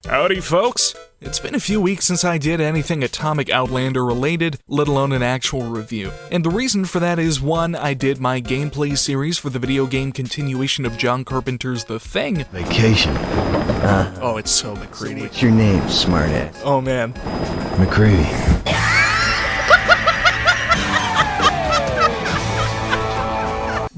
Howdy, folks! It's been a few weeks since I did anything Atomic Outlander related, let alone an actual review. And the reason for that is, one, I did my gameplay series for the video game continuation of John Carpenter's The Thing. Vacation. Oh, it's so McCready. What's your name, smartass? Oh man. McCready.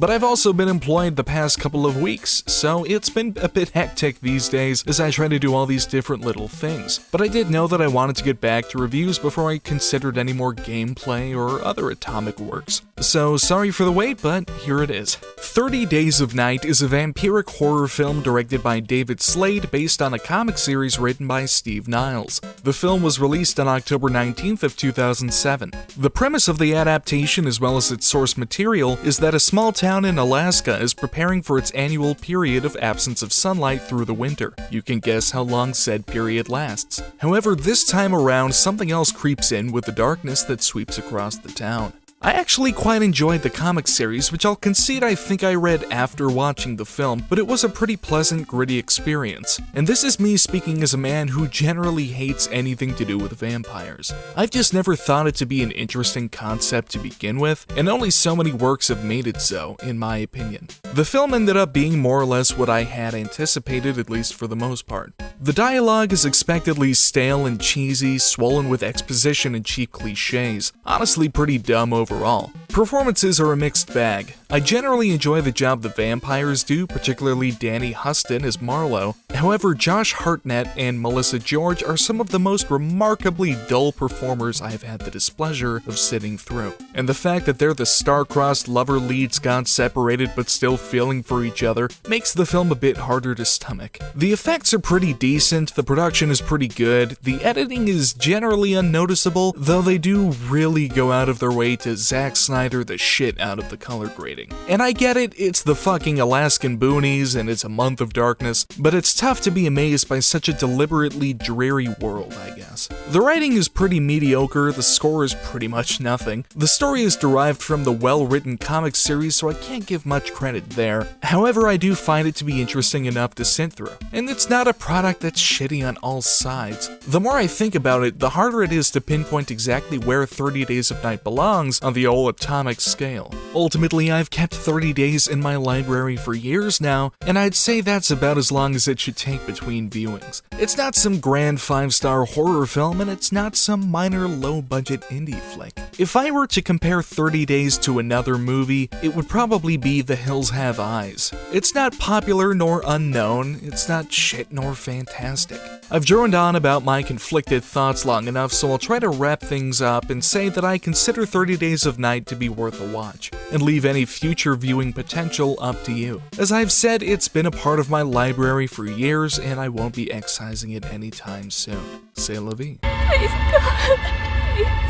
But I've also been employed the past couple of weeks, so it's been a bit hectic these days as I try to do all these different little things. But I did know that I wanted to get back to reviews before I considered any more gameplay or other Atomic works. So sorry for the wait, but here it is. 30 Days of Night is a vampiric horror film directed by David Slade based on a comic series written by Steve Niles. The film was released on October 19th of 2007. The premise of the adaptation, as well as its source material, is that a small town in Alaska is preparing for its annual period of absence of sunlight through the winter. You can guess how long said period lasts. However, this time around, something else creeps in with the darkness that sweeps across the town. I actually quite enjoyed the comic series, which I'll concede I think I read after watching the film, but it was a pretty pleasant, gritty experience. And this is me speaking as a man who generally hates anything to do with vampires. I've just never thought it to be an interesting concept to begin with, and only so many works have made it so, in my opinion. The film ended up being more or less what I had anticipated, at least for the most part. The dialogue is expectedly stale and cheesy, swollen with exposition and cheap cliches. Honestly, pretty dumb overall. Performances are a mixed bag. I generally enjoy the job the vampires do, particularly Danny Huston as Marlowe. However, Josh Hartnett and Melissa George are some of the most remarkably dull performers I have had the displeasure of sitting through. And the fact that they're the star-crossed lover leads got separated but still feeling for each other makes the film a bit harder to stomach. The effects are pretty decent, the production is pretty good, the editing is generally unnoticeable, though they do really go out of their way to Zack Snyder the shit out of the color grading. And I get it, it's the fucking Alaskan boonies and it's a month of darkness, but it's tough to be amazed by such a deliberately dreary world, I guess. The writing is pretty mediocre, the score is pretty much nothing. The story is derived from the well-written comic series, so I can't give much credit there. However, I do find it to be interesting enough to sit through. And it's not a product that's shitty on all sides. The more I think about it, the harder it is to pinpoint exactly where 30 Days of Night belongs on the old Atomic scale. Ultimately, I've kept 30 Days in my library for years now, and I'd say that's about as long as it should take between viewings. It's not some grand 5-star horror film, and it's not some minor low-budget indie flick. If I were to compare 30 Days to another movie, it would probably be The Hills Have Eyes. It's not popular nor unknown, it's not shit nor fantastic. I've droned on about my conflicted thoughts long enough, so I'll try to wrap things up and say that I consider 30 Days of Night to be worth a watch, and leave any future viewing potential up to you. As I've said, it's been a part of my library for years, and I won't be excising it anytime soon. C'est la vie. Please, God, please.